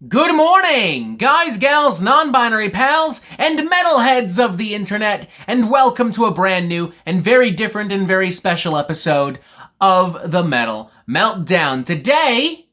Good morning, guys, gals, non-binary pals, and metalheads of the internet, and welcome to a brand new and very different and very special episode of the Metal Meltdown. Today,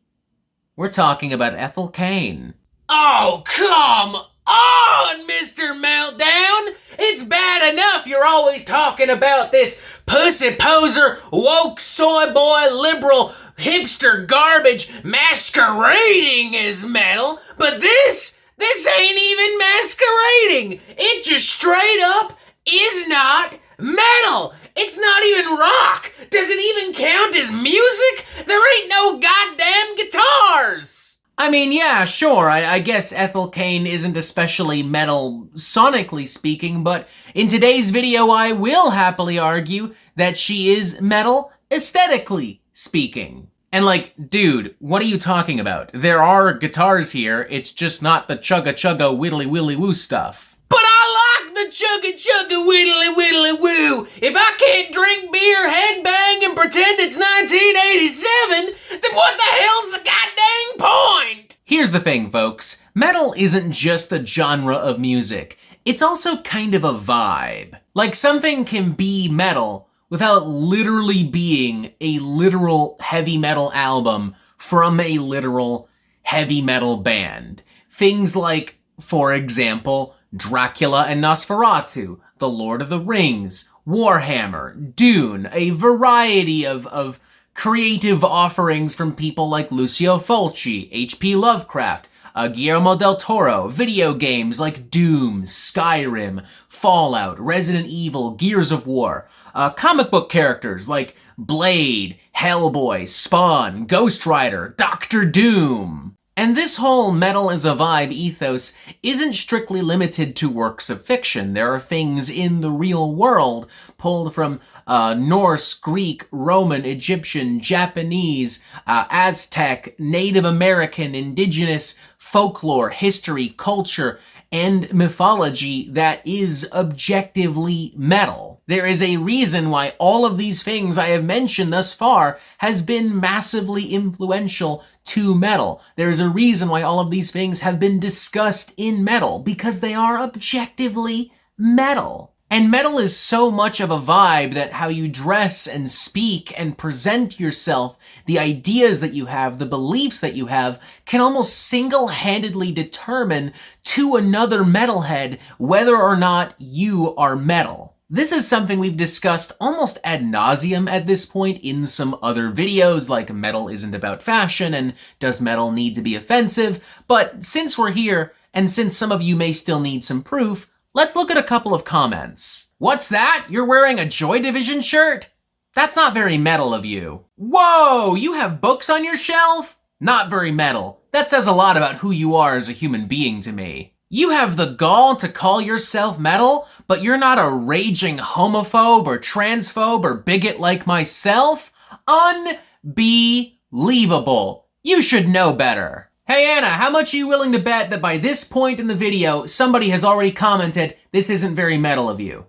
we're talking about Ethel Cain. Oh, come on, Mr. Meltdown! It's bad enough you're always talking about this pussy poser, woke soy boy, liberal, hipster garbage masquerading as metal, but this ain't even masquerading. It just straight up is not metal. It's not even rock. Does it even count as music? There ain't no goddamn guitars. I mean, yeah, sure, I guess Ethel Cain isn't especially metal sonically speaking, but in today's video I will happily argue that she is metal aesthetically speaking. And like, dude, what are you talking about? There are guitars here, it's just not the chugga-chugga widdly-willy-woo stuff. But I like the chugga-chugga widdly-widdly-woo! If I can't drink beer, headbang, and pretend it's 1987, then what the hell's the goddamn point? Here's the thing, folks. Metal isn't just a genre of music. It's also kind of a vibe. Like, something can be metal without literally being a literal heavy metal album from a literal heavy metal band. Things like, for example, Dracula and Nosferatu, The Lord of the Rings, Warhammer, Dune, a variety of creative offerings from people like Lucio Fulci, H.P. Lovecraft, Guillermo del Toro, video games like Doom, Skyrim, Fallout, Resident Evil, Gears of War, comic book characters like Blade, Hellboy, Spawn, Ghost Rider, Doctor Doom. And this whole metal as a vibe ethos isn't strictly limited to works of fiction. There are things in the real world pulled from Norse, Greek, Roman, Egyptian, Japanese, Aztec, Native American, indigenous folklore, history, culture, and mythology that is objectively metal. There is a reason why all of these things I have mentioned thus far has been massively influential to metal. There is a reason why all of these things have been discussed in metal, because they are objectively metal. And metal is so much of a vibe that how you dress and speak and present yourself, the ideas that you have, the beliefs that you have, can almost single-handedly determine to another metalhead whether or not you are metal. This is something we've discussed almost ad nauseum at this point in some other videos, like metal isn't about fashion and does metal need to be offensive, but since we're here, and since some of you may still need some proof, let's look at a couple of comments. What's that? You're wearing a Joy Division shirt? That's not very metal of you. Whoa, you have books on your shelf? Not very metal. That says a lot about who you are as a human being to me. You have the gall to call yourself metal, but you're not a raging homophobe or transphobe or bigot like myself? Unbelievable. You should know better. Hey Anna, how much are you willing to bet that by this point in the video, somebody has already commented, this isn't very metal of you?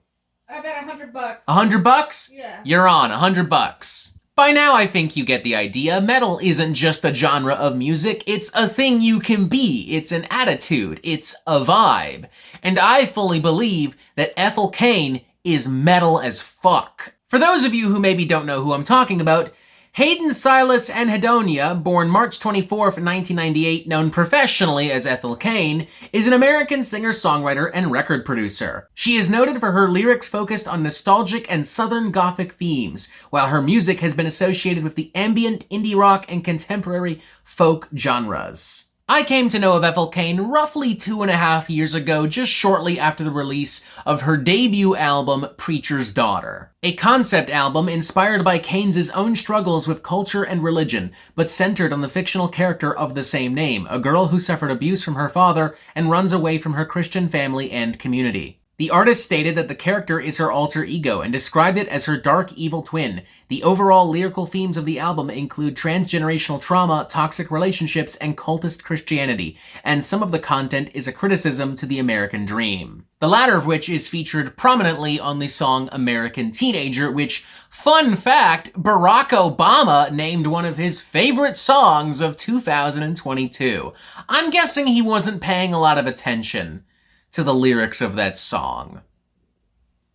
I bet $100. $100? Yeah. You're on, $100. By now I think you get the idea. Metal isn't just a genre of music, it's a thing you can be. It's an attitude, it's a vibe. And I fully believe that Ethel Cain is metal as fuck. For those of you who maybe don't know who I'm talking about, Hayden Silas Anhedonia, born March 24th, 1998, known professionally as Ethel Cain, is an American singer-songwriter and record producer. She is noted for her lyrics focused on nostalgic and Southern Gothic themes, while her music has been associated with the ambient, indie rock, and contemporary folk genres. I came to know of Ethel Cain roughly 2.5 years ago, just shortly after the release of her debut album, Preacher's Daughter. A concept album inspired by Cain's own struggles with culture and religion, but centered on the fictional character of the same name, a girl who suffered abuse from her father and runs away from her Christian family and community. The artist stated that the character is her alter ego and described it as her dark, evil twin. The overall lyrical themes of the album include transgenerational trauma, toxic relationships, and cultist Christianity, and some of the content is a criticism to the American dream. The latter of which is featured prominently on the song American Teenager, which, fun fact, Barack Obama named one of his favorite songs of 2022. I'm guessing he wasn't paying a lot of attention to the lyrics of that song.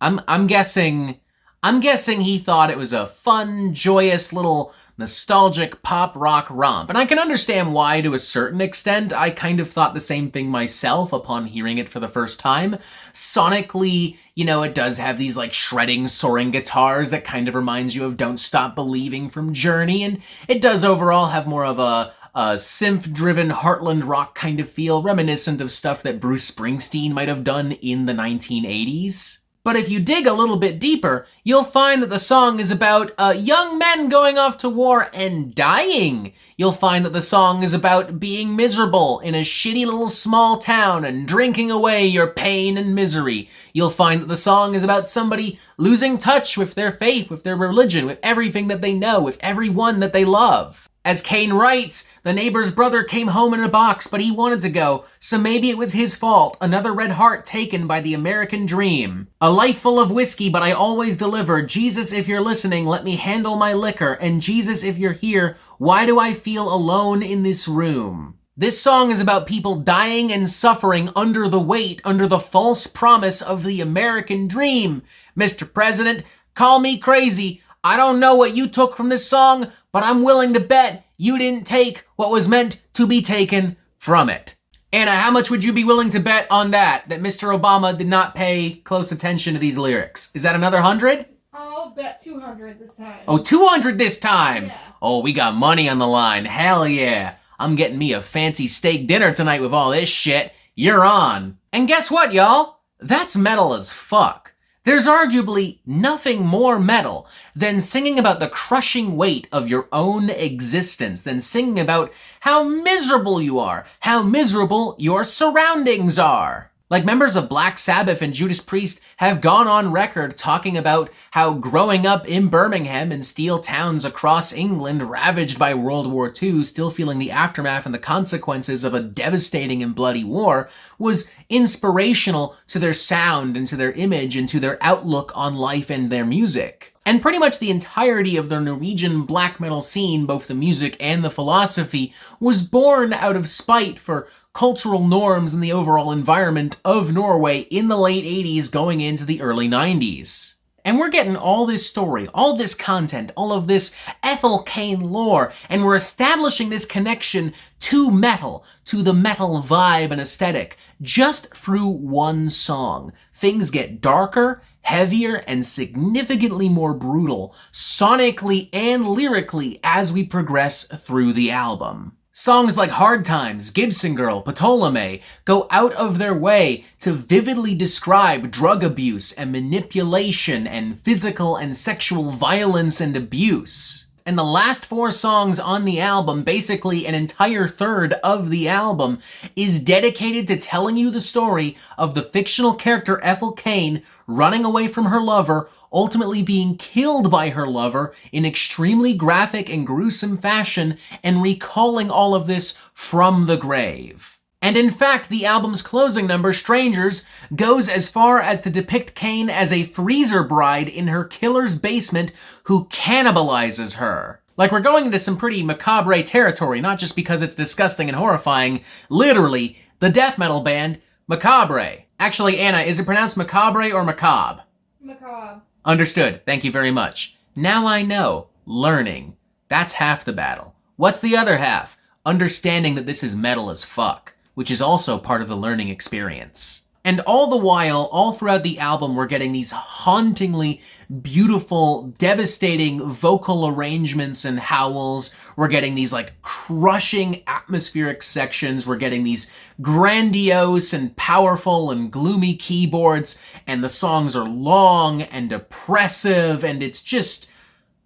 I'm guessing he thought it was a fun, joyous little nostalgic pop rock romp. And I can understand why to a certain extent. I kind of thought the same thing myself upon hearing it for the first time. Sonically, it does have these like shredding, soaring guitars that kind of reminds you of Don't Stop Believing from Journey, and it does overall have more of a synth-driven heartland rock kind of feel, reminiscent of stuff that Bruce Springsteen might have done in the 1980s. But if you dig a little bit deeper, you'll find that the song is about young men going off to war and dying. You'll find that the song is about being miserable in a shitty little small town and drinking away your pain and misery. You'll find that the song is about somebody losing touch with their faith, with their religion, with everything that they know, with everyone that they love. As Cain writes, the neighbor's brother came home in a box, but he wanted to go, so maybe it was his fault. Another red heart taken by the American dream. A life full of whiskey, but I always deliver. Jesus, if you're listening, let me handle my liquor. And Jesus, if you're here, why do I feel alone in this room? This song is about people dying and suffering under the weight, under the false promise of the American dream. Mr. President, call me crazy. I don't know what you took from this song, but I'm willing to bet you didn't take what was meant to be taken from it. Anna, how much would you be willing to bet on that Mr. Obama did not pay close attention to these lyrics? Is that another 100? I'll bet 200 this time. Oh, 200 this time? Yeah. Oh, we got money on the line. Hell yeah. I'm getting me a fancy steak dinner tonight with all this shit. You're on. And guess what, y'all? That's metal as fuck. There's arguably nothing more metal than singing about the crushing weight of your own existence, than singing about how miserable you are, how miserable your surroundings are. Like members of Black Sabbath and Judas Priest have gone on record talking about how growing up in Birmingham and steel towns across England ravaged by World War II, still feeling the aftermath and the consequences of a devastating and bloody war, was inspirational to their sound and to their image and to their outlook on life and their music. And pretty much the entirety of the Norwegian black metal scene, both the music and the philosophy, was born out of spite for cultural norms and the overall environment of Norway in the late 80s going into the early 90s. And we're getting all this story, all this content, all of this Ethel Cain lore, and we're establishing this connection to metal, to the metal vibe and aesthetic, just through one song. Things get darker, heavier, and significantly more brutal, sonically and lyrically, as we progress through the album. Songs like Hard Times, Gibson Girl, Ptolemy go out of their way to vividly describe drug abuse and manipulation and physical and sexual violence and abuse. And the last 4 songs on the album, basically an entire third of the album, is dedicated to telling you the story of the fictional character Ethel Cain running away from her lover, ultimately being killed by her lover in extremely graphic and gruesome fashion, and recalling all of this from the grave. And in fact, the album's closing number, Strangers, goes as far as to depict Cain as a freezer bride in her killer's basement who cannibalizes her. Like, we're going into some pretty macabre territory, not just because it's disgusting and horrifying. Literally, the death metal band, Macabre. Actually, Anna, is it pronounced macabre or macabre? Macabre. Understood. Thank you very much. Now I know. Learning. That's half the battle. What's the other half? Understanding that this is metal as fuck, which is also part of the learning experience. And all the while, all throughout the album, we're getting these hauntingly beautiful, devastating vocal arrangements and howls. We're getting these like crushing atmospheric sections. We're getting these grandiose and powerful and gloomy keyboards. And the songs are long and oppressive, and it's just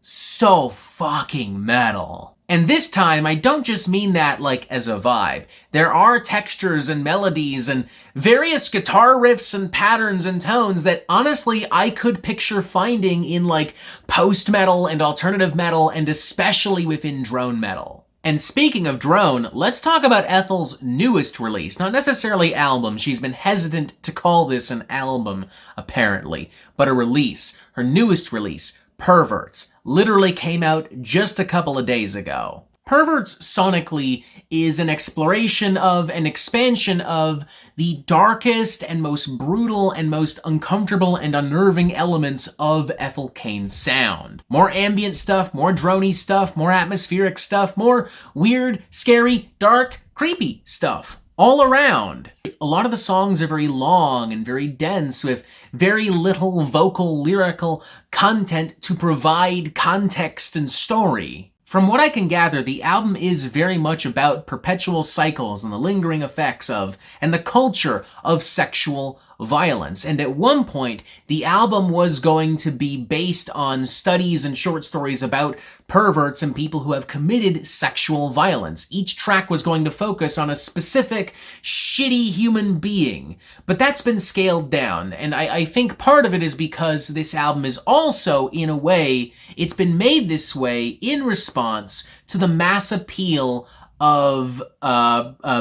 so fucking metal. And this time, I don't just mean that like as a vibe. There are textures and melodies and various guitar riffs and patterns and tones that honestly I could picture finding in like post-metal and alternative metal and especially within drone metal. And speaking of drone, let's talk about Ethel's newest release. Not necessarily album, she's been hesitant to call this an album, apparently, but a release. Her newest release, Perverts, literally came out just a couple of days ago. Perverts sonically is an exploration of, an expansion of, the darkest and most brutal and most uncomfortable and unnerving elements of Ethel Cain's sound. More ambient stuff, more droney stuff, more atmospheric stuff, more weird, scary, dark, creepy stuff. All around. A lot of the songs are very long and very dense with very little vocal, lyrical content to provide context and story. From what I can gather, the album is very much about perpetual cycles and the lingering effects of, and the culture of sexual violence. And at one point, the album was going to be based on studies and short stories about perverts and people who have committed sexual violence. Each track was going to focus on a specific shitty human being. But that's been scaled down, and I think part of it is because this album is also, in a way, it's been made this way in response to the mass appeal of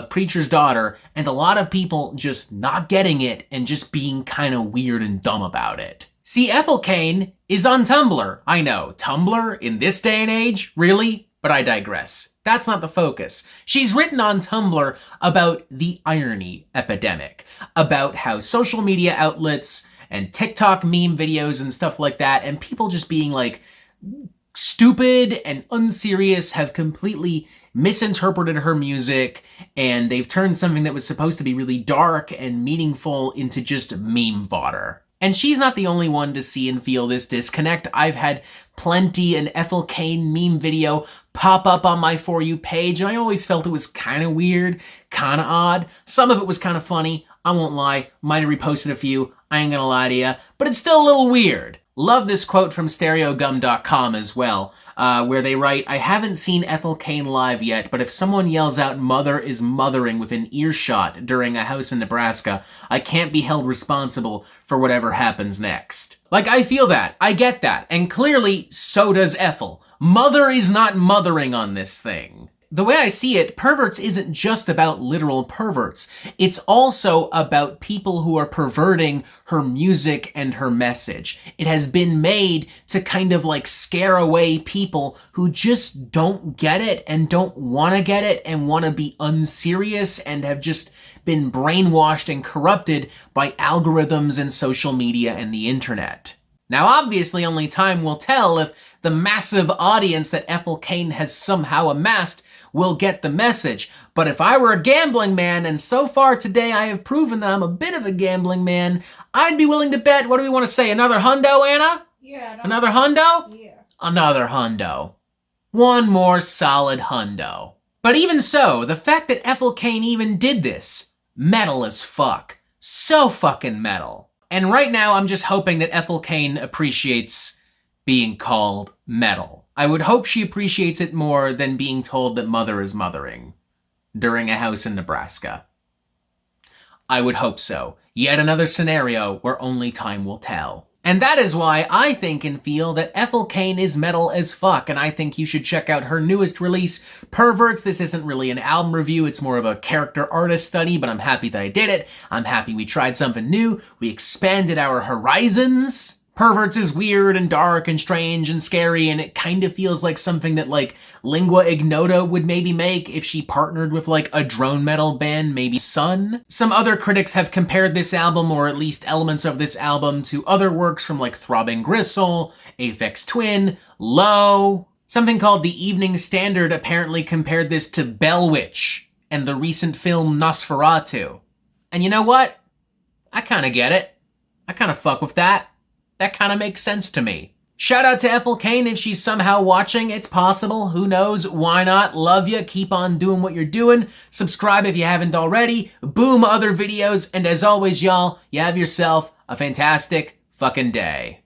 Preacher's Daughter, and a lot of people just not getting it and just being kind of weird and dumb about it. See, Ethel Cain is on Tumblr. I know, Tumblr in this day and age? Really? But I digress. That's not the focus. She's written on Tumblr about the irony epidemic, about how social media outlets and TikTok meme videos and stuff like that, and people just being like stupid and unserious, have completely misinterpreted her music, and they've turned something that was supposed to be really dark and meaningful into just meme fodder. And she's not the only one to see and feel this disconnect. I've had plenty an Ethel Cain meme video pop up on my For You page, and I always felt it was kind of weird, kind of odd. Some of it was kind of funny, I won't lie, might have reposted a few, I ain't gonna lie to ya, but it's still a little weird. Love this quote from stereogum.com as well, where they write, "I haven't seen Ethel Cain live yet, but if someone yells out 'mother is mothering' within earshot during a house in Nebraska, I can't be held responsible for whatever happens next." Like, I feel that. I get that. And clearly, so does Ethel. Mother is not mothering on this thing. The way I see it, Perverts isn't just about literal perverts. It's also about people who are perverting her music and her message. It has been made to kind of like scare away people who just don't get it and don't want to get it and want to be unserious and have just been brainwashed and corrupted by algorithms and social media and the internet. Now, obviously, only time will tell if the massive audience that Ethel Cain has somehow amassed will get the message. But if I were a gambling man, and so far today I have proven that I'm a bit of a gambling man, I'd be willing to bet, what do we want to say, another hundo, Anna? Yeah. Another hundo? Yeah. Another hundo. One more solid hundo. But even so, the fact that Ethel Cain even did this, metal as fuck. So fucking metal. And right now I'm just hoping that Ethel Cain appreciates being called metal. I would hope she appreciates it more than being told that mother is mothering during a house in Nebraska. I would hope so. Yet another scenario where only time will tell. And that is why I think and feel that Ethel Cain is metal as fuck, and I think you should check out her newest release, Perverts. This isn't really an album review, it's more of a character artist study, but I'm happy that I did it. I'm happy we tried something new. We expanded our horizons. Perverts is weird and dark and strange and scary, and it kind of feels like something that, like, Lingua Ignota would maybe make if she partnered with, like, a drone metal band, maybe Sun. Some other critics have compared this album, or at least elements of this album, to other works from, like, Throbbing Gristle, Aphex Twin, Low. Something called The Evening Standard apparently compared this to Bell Witch and the recent film Nosferatu. And you know what? I kinda get it. I kinda fuck with that. That kind of makes sense to me. Shout out to Ethel Cain if she's somehow watching. It's possible. Who knows? Why not? Love you. Keep on doing what you're doing. Subscribe if you haven't already. Boom other videos. And as always, y'all, you have yourself a fantastic fucking day.